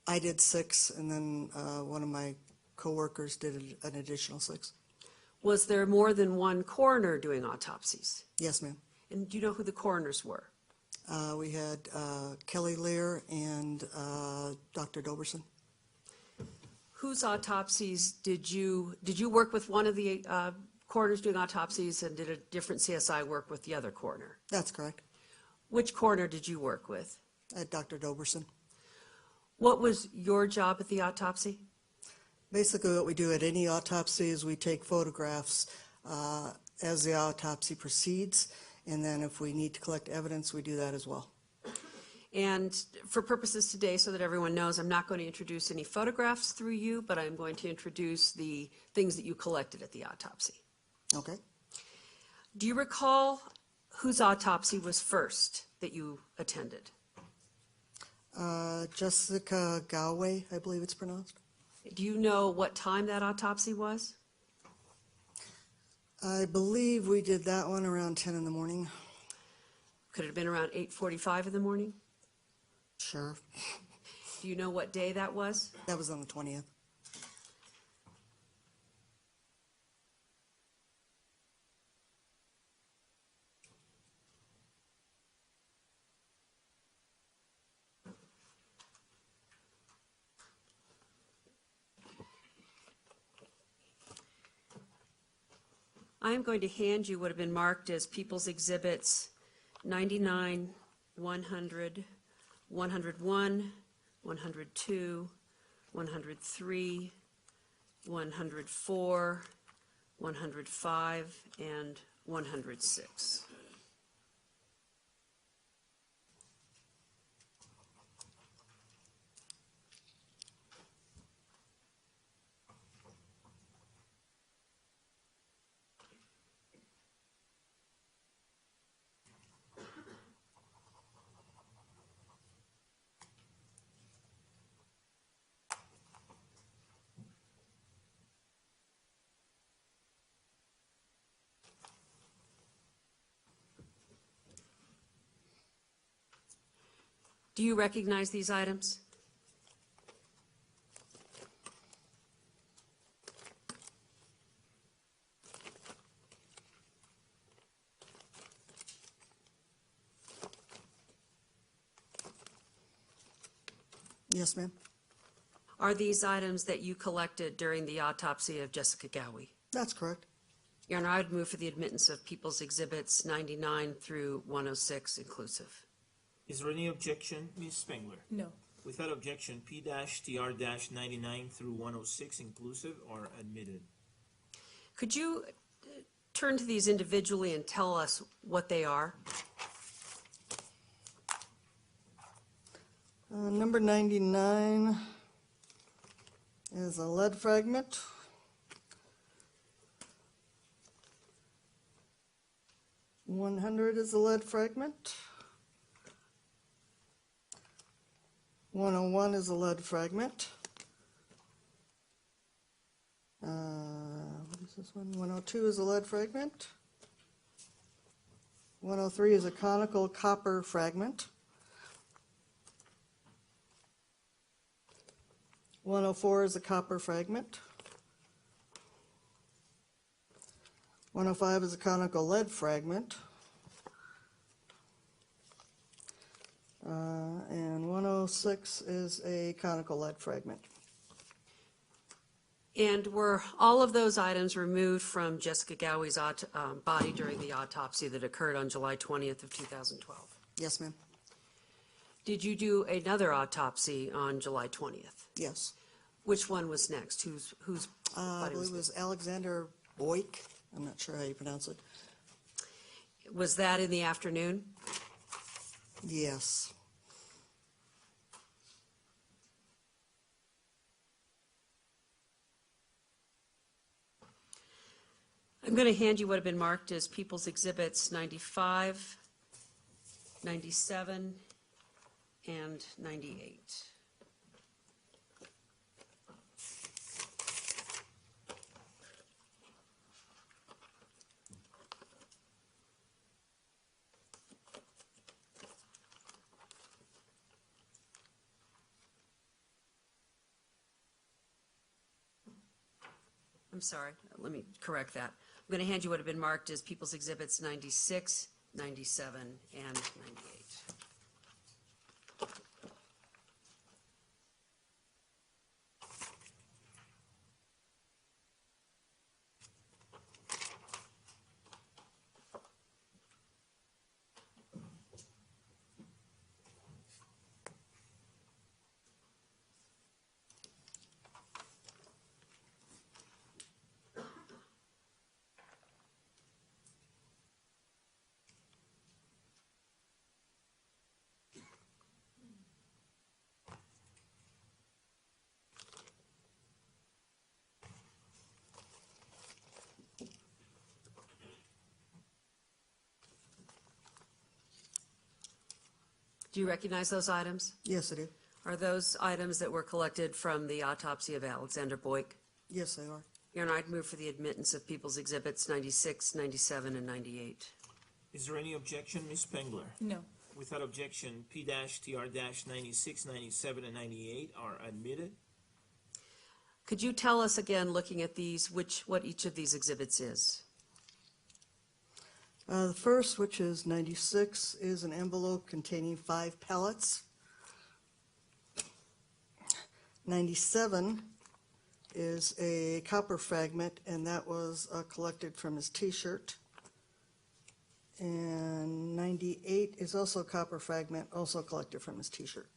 I did 6, and then one of my coworkers did an additional 6. Was there more than one coroner doing autopsies? Yes, ma'am. And do you know who the coroners were? We had Kelly Lear and Dr. Doberson. Whose autopsies did you work with one of the coroners doing autopsies, and did a different CSI work with the other coroner? That's correct. Which coroner did you work with? Dr. Doberson. What was your job at the autopsy? Basically what we do at any autopsy is we take photographs as the autopsy proceeds, and then if we need to collect evidence, we do that as well. And for purposes today, so that everyone knows, I'm not going to introduce any photographs through you, but I'm going to introduce the things that you collected at the autopsy. Okay. Do you recall whose autopsy was first that you attended? Jessica Galway, I believe it's pronounced. Do you know what time that autopsy was? I believe we did that one around 10 in the morning. Could it have been around 8:45 in the morning? Sure. Do you know what day that was? That was on the 20th. I am going to hand you what have been marked as People's Exhibits 99, 100, 101, 102, 103, 104, 105, and 106. Do you recognize these items? Yes, ma'am. Are these items that you collected during the autopsy of Jessica Gowie? That's correct. Your Honor, I would move for the admittance of People's Exhibits 99 through 106 inclusive. Is there any objection, Ms. Spengler? No. Without objection, P-TR-99 through 106 inclusive are admitted. Could you turn to these individually and tell us what they are? Number 99 is a lead fragment. $100 is a lead fragment. 101 is a lead fragment. What is this one? 102 is a lead fragment. 103 is a conical copper fragment. 104 is a copper fragment. 105 is a conical lead fragment. And 106 is a conical lead fragment. And were all of those items removed from Jessica Gowie's body during the autopsy that occurred on July 20th of 2012? Yes, ma'am. Did you do another autopsy on July 20th? Yes. Which one was next? Whose I body believe it was Alexander Boyk. I'm not sure how you pronounce it. Was that in the afternoon? Yes. I'm going to hand you what have been marked as People's Exhibits 95, 97, and 98. I'm sorry, let me correct that. I'm going to hand you what have been marked as People's Exhibits 96, 97, and 98. Do you recognize those items? Yes, I do. Are those items that were collected from the autopsy of Alexander Boyk? Yes, they are. Your Honor, I'd move for the admittance of People's Exhibits 96, 97, and 98. Is there any objection, Ms. Spengler? No. Without objection, P-TR-96, 97, and 98 are admitted. Could you tell us again, looking at these, what each of these exhibits is? The first, which is 96, is an envelope containing 5 pellets. 97 is a copper fragment, and that was collected from his T-shirt. And 98 is also a copper fragment, also collected from his T-shirt.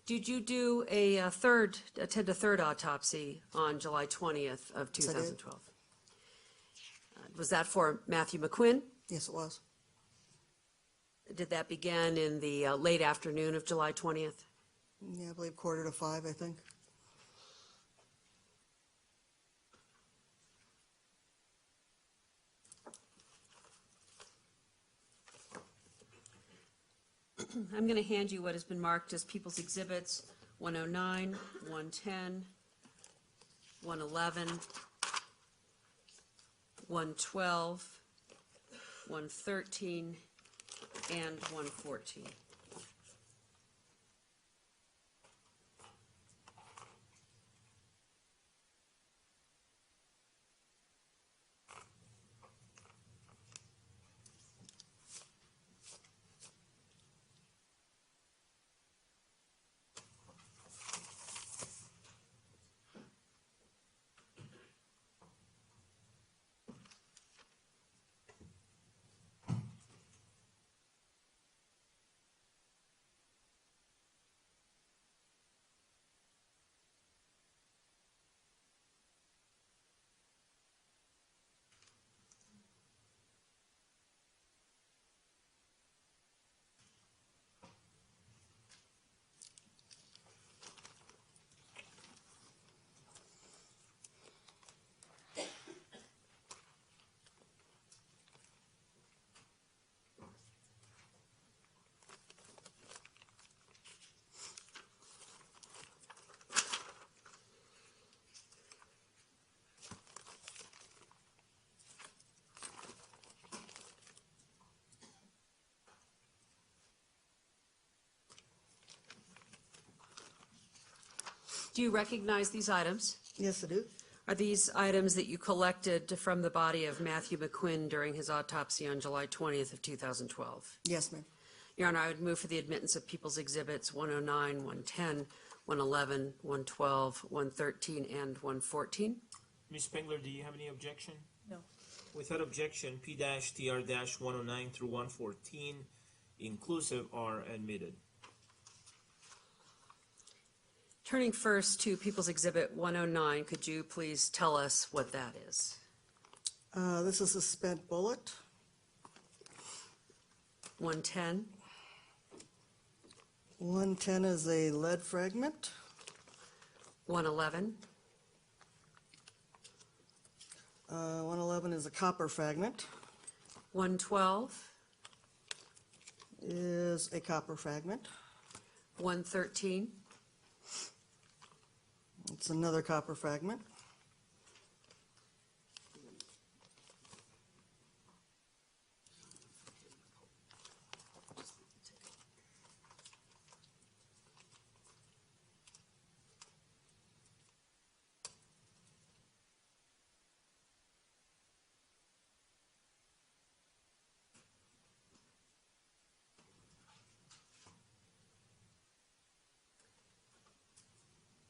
Did you do attend a third autopsy on July 20th of Yes, I did. 2012? Was that for Matthew McQuinn? Yes, it was. Did that begin in the late afternoon of July 20th? Yeah, I believe 4:45, I think. I'm going to hand you what has been marked as People's Exhibits 109, 110, 111, 112, 113, and 114. Do you recognize these items? Yes, I do. Are these items that you collected from the body of Matthew McQuinn during his autopsy on July 20th of 2012? Yes, ma'am. Your Honor, I would move for the admittance of People's Exhibits 109, 110, 111, 112, 113, and 114. Ms. Spengler, do you have any objection? No. Without objection, P-TR-109 through 114 inclusive are admitted. Turning first to People's Exhibit 109, could you please tell us what that is? This is a spent bullet. 110, 110 is a lead fragment. 111, 111 is a copper fragment. 112, Is a copper fragment. 113, It's another copper fragment.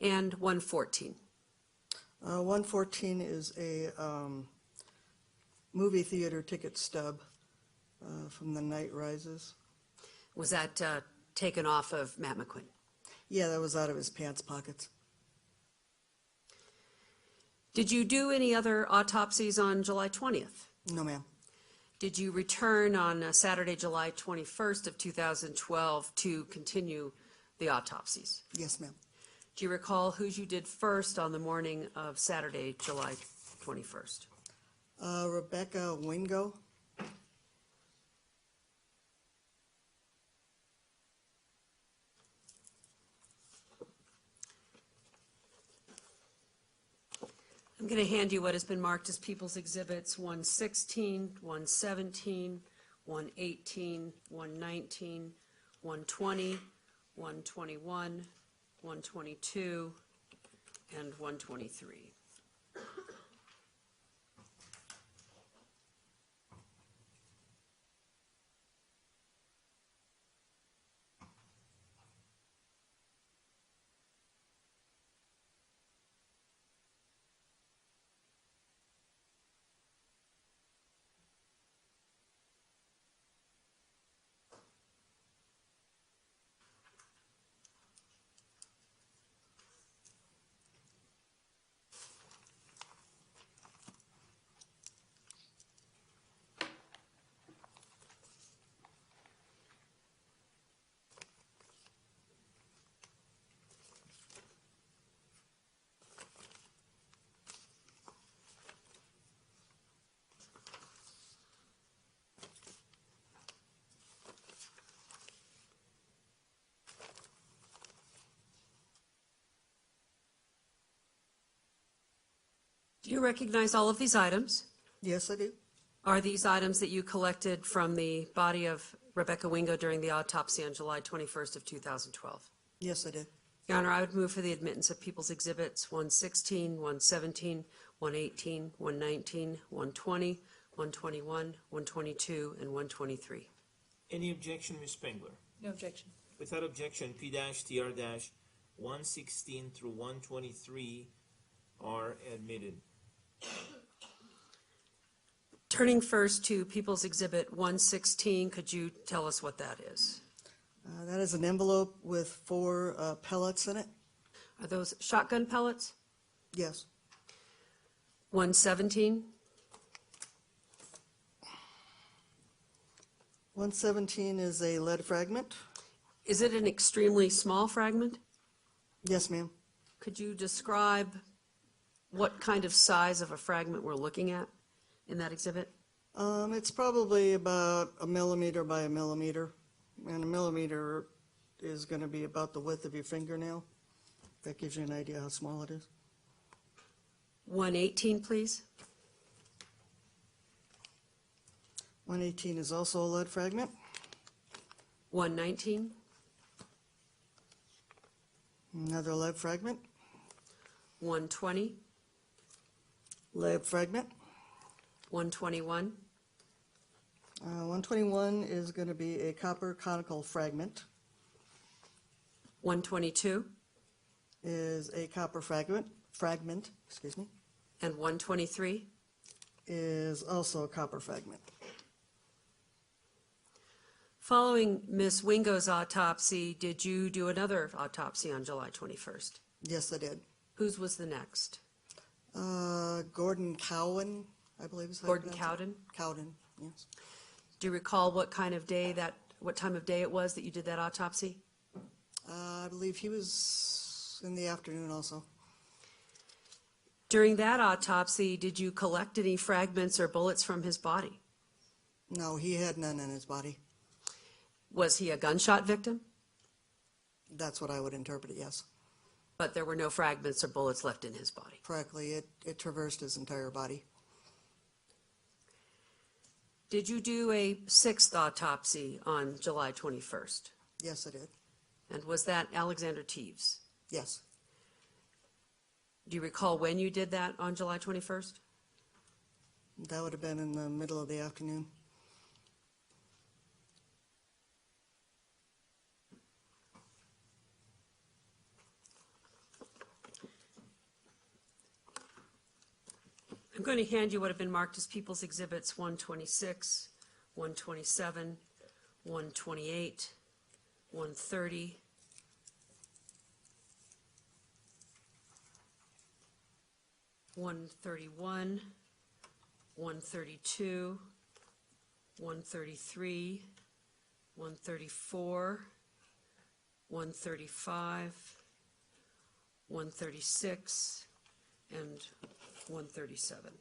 And 114. 114 is a movie theater ticket stub from The Night Rises. Was that taken off of Matt McQuinn? Yeah, that was out of his pants pockets. Did you do any other autopsies on July 20th? No, ma'am. Did you return on Saturday, July 21st of 2012 to continue the autopsies? Yes, ma'am. Do you recall whose you did first on the morning of Saturday, July 21st? Rebecca Wingo. I'm going to hand you what has been marked as People's Exhibits 116, 117, 118, 119, 120, 121, 122, and 123. Do you recognize all of these items? Yes, I do. Are these items that you collected from the body of Rebecca Wingo during the autopsy on July 21st of 2012? Yes, I did. Your Honor, I would move for the admittance of People's Exhibits 116, 117, 118, 119, 120, 121, 122, and 123. Any objection, Ms. Spengler? No objection. Without objection, P-TR-116 through 123 are admitted. Turning first to People's Exhibit 116, could you tell us what that is? That is an envelope with 4 pellets in it. Are those shotgun pellets? Yes. 117, 117 is a lead fragment. is it an extremely small fragment? Yes, ma'am. Could you describe what kind of size of a fragment we're looking at in that exhibit? It's probably about 1 millimeter by 1 millimeter, and 1 millimeter is going to be about the width of your fingernail. That gives you an idea how small it is. 118, please. 118 is also a lead fragment. 119, Another lead fragment. 120, Lead fragment. 121, 121 is going to be a copper conical fragment. 122, Is a copper fragment, excuse me, and 123. is also a copper fragment. Following Ms. Wingo's autopsy, did you do another autopsy on July 21st? Yes, I did. Whose was the next? Gordon Cowan, I believe is how you Gordon pronounce it. Cowden? Cowden, yes. Do you recall what time of day it was that you did that autopsy? I believe he was in the afternoon also. During that autopsy, did you collect any fragments or bullets from his body? No, he had none in his body. Was he a gunshot victim? That's what I would interpret it, yes. But there were no fragments or bullets left in his body. Correctly, it traversed his entire body. Did you do a 6th autopsy on July 21st? Yes, I did. And was that Alexander Teves? Yes. Do you recall when you did that on July 21st? That would have been in the middle of the afternoon. I'm going to hand you what have been marked as People's Exhibits 126, 127, 128, 130, 131, 132, 133, 134, 135, 136, and 137.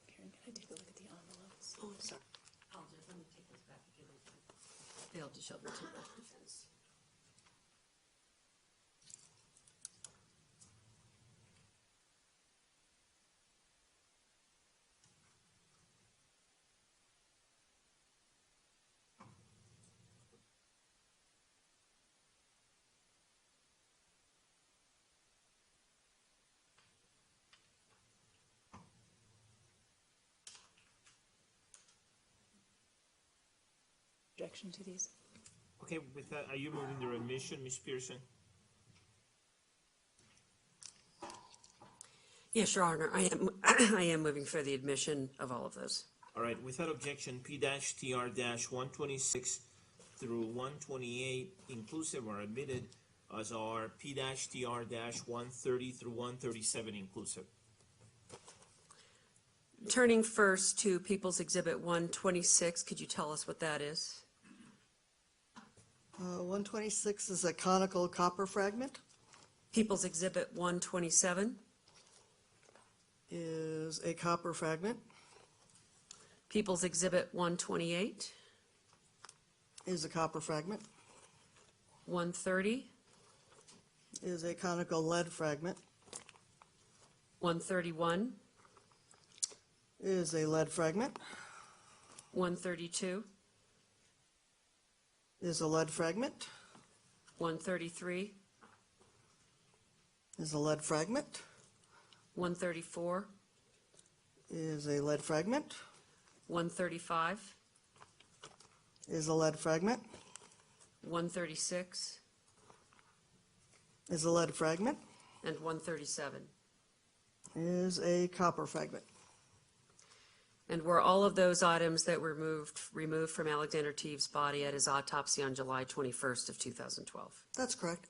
Karen, can I take a look at the envelopes? Oh, I'm sorry. I'll just, let me take those back again. Failed to show them to the defense. Objection to these? Okay, with that, are you moving the remission, Ms. Pearson? Yes, Your Honor, I am, I am moving for the admission of all of those. All right, without objection, P-TR-126 through 128 inclusive are admitted, as are P-TR-130 through 137 inclusive. Turning first to People's Exhibit 126, could you tell us what that is? 126 is a conical copper fragment, People's Exhibit 127, is a copper fragment, People's Exhibit 128, is a copper fragment, 130, is a conical lead fragment, 131, is a lead fragment, 132, is a lead fragment, 133, is a lead fragment, 134, is a lead fragment, 135, is a lead fragment, 136, is a lead fragment, and 137. is a copper fragment. And were all of those items that were removed from Alexander Teague's body at his autopsy on July 21st of 2012? That's correct.